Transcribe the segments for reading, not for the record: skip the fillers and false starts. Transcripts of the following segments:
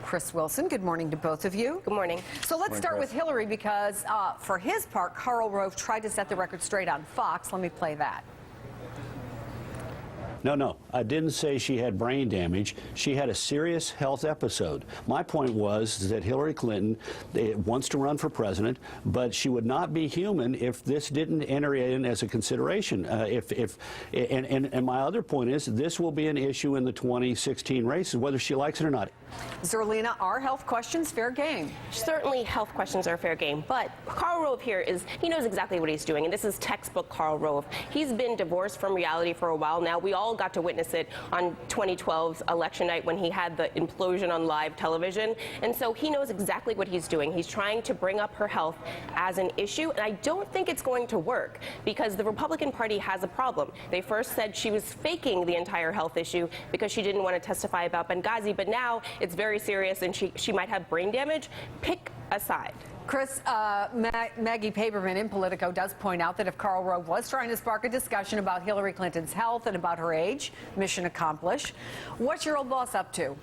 Chris Wilson. Good morning to both of you. Good morning. So let's start with Hillary because for his part, Karl Rove tried to set the record straight on Fox. Let me play that. No, I didn't say she had brain damage. She had a serious health episode. My point was that Hillary Clinton wants to run for president, but she would not be human if this didn't enter in as a consideration. And my other point is this will be an issue in the 2016 races, whether she likes it or not. Zerlina, are health questions fair game? Certainly health questions are fair game, but Karl Rove here he knows exactly what he's doing, and this is textbook Karl Rove. He's been divorced from reality for a while now. We all got to witness it on 2012's election night when he had the implosion on live television, and so he knows exactly what he's doing. He's trying to bring up her health as an issue, and I don't think it's going to work because the Republican Party has a problem. They first said she was faking the entire health issue because she didn't want to testify about Benghazi, but now it's very serious and she might have brain damage. Pick a side. Chris, Maggie Paperman in Politico does point out that if Karl Rove was trying to spark a discussion about Hillary Clinton's health and about her age, mission accomplished. What's your old boss up to?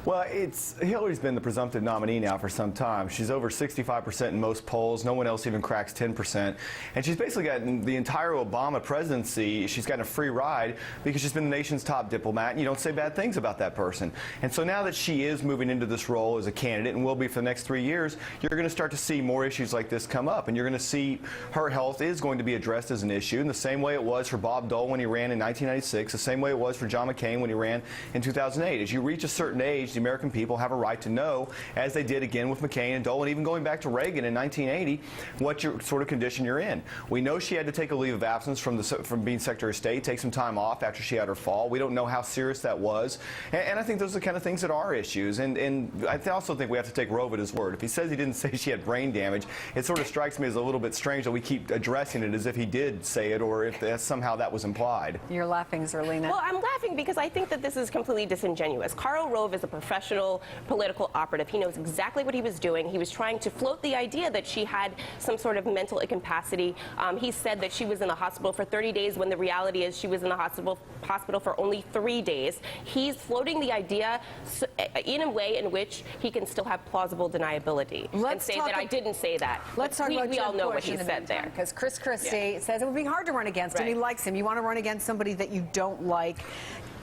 Well, Hillary's been the presumptive nominee now for some time. She's over 65% in most polls. No one else even cracks 10%. And she's basically gotten the entire Obama presidency. She's gotten a free ride because she's been the nation's top diplomat, and you don't say bad things about that person. And so now that she is moving into this role as a candidate and will be for the next 3 years, you're going to start to see more issues like this come up. And you're going to see her health is going to be addressed as an issue in the same way it was for Bob Dole when he ran in 1996, the same way it was for John McCain when he ran in 2008. As you reach a certain age, the American people have a right to know, as they did again with McCain and Dole, and even going back to Reagan in 1980, what sort of condition you're in. We know she had to take a leave of absence from being Secretary of State, take some time off after she had her fall. We don't know how serious that was, and I think those are the kind of things that are issues. And I also think we have to take Rove at his word. If he says he didn't say she had brain damage, it sort of strikes me as a little bit strange that we keep addressing it as if he did say it or if somehow that was implied. You're laughing, Zerlina. Well, I'm laughing because I think that this is completely disingenuous. Karl Rove is a professional political operative. He knows exactly what he was doing. He was trying to float the idea that she had some sort of mental incapacity. He said that she was in the hospital for 30 days when the reality is she was in the hospital for only 3 days. He's floating the idea in a way in which he can still have plausible deniability and say that I didn't say that. Let's talk about we Jeb all know Bush what he said there. Because Chris Christie says it would be hard to run against him. He likes him. You want to run against somebody that you don't like.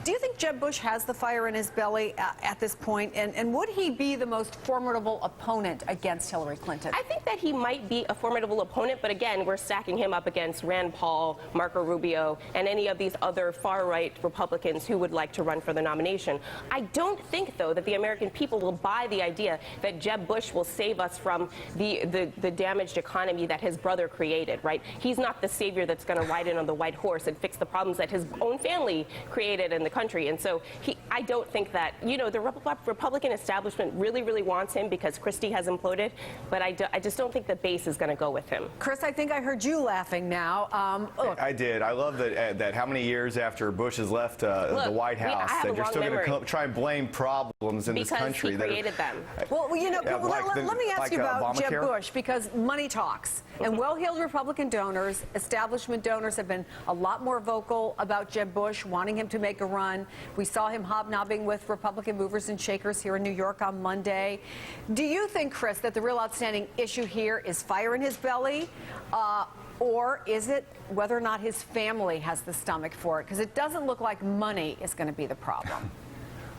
Do you think Jeb Bush has the fire in his belly at this point? And would he be the most formidable opponent against Hillary Clinton? I think that he might be a formidable opponent, but again, we're stacking him up against Rand Paul, Marco Rubio, and any of these other far-right Republicans who would like to run for the nomination. I don't think, though, that the American people will buy the idea that Jeb Bush will save us from the damaged economy that his brother created, right? He's not the savior that's going to ride in on the white horse and fix the problems that his own family created in the country. And so I don't think that, the Republican establishment really wants him because Christie has imploded, but I just don't think the base is going to go with him. Chris, I think I heard you laughing now. Look. I did. I love that how many years after Bush has left the White House that you're still going to try and blame problems in this country. Because he created them. Well, let me ask you about Jeb Bush, because money talks. And well-heeled Republican donors, establishment donors, have been a lot more vocal about Jeb Bush, wanting him to make a run. We saw him hobnobbing with Republican movers and shakers here in New York on Monday. Do you think, Chris, that the real outstanding issue here is fire in his belly, or is it whether or not his family has the stomach for it? Because it doesn't look like money is going to be the problem.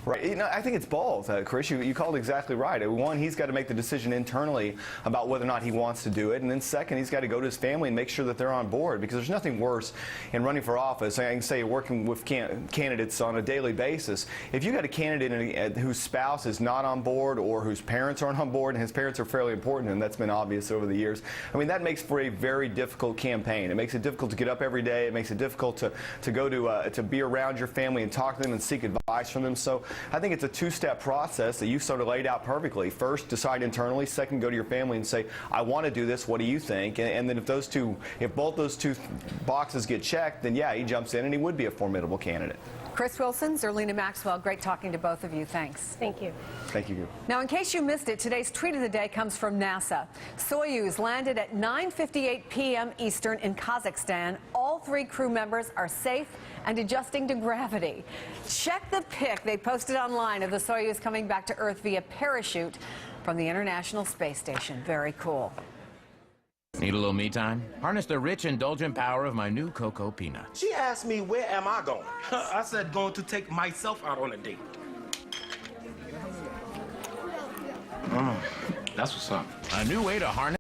Right. I think it's both, Chris. You called it exactly right. One, he's got to make the decision internally about whether or not he wants to do it. And then second, he's got to go to his family and make sure that they're on board, because there's nothing worse in running for office. I can say working with candidates on a daily basis. If you got a candidate whose spouse is not on board or whose parents aren't on board, and his parents are fairly important, and that's been obvious over the years, I mean, that makes for a very difficult campaign. It makes it difficult to get up every day. It makes it difficult to go to be around your family and talk to them and seek advice from them. So I think it's a two-step process that you sort of laid out perfectly. First, decide internally. Second, go to your family and say, I want to do this. What do you think? And then if both those two boxes get checked, then yeah, he jumps in and he would be a formidable candidate. Chris Wilson, Zerlina Maxwell, great talking to both of you. Thanks. Thank you. Thank you. Now, in case you missed it, today's tweet of the day comes from NASA. Soyuz landed at 9:58 p.m. Eastern in Kazakhstan. All 3 crew members are safe and adjusting to gravity. Check the pic they posted online of the Soyuz coming back to Earth via parachute from the International Space Station. Very cool. Need a little me time? Harness the rich, indulgent power of my new cocoa peanuts. She asked me, where am I going? I said, going to take myself out on a date. That's what's up. A new way to harness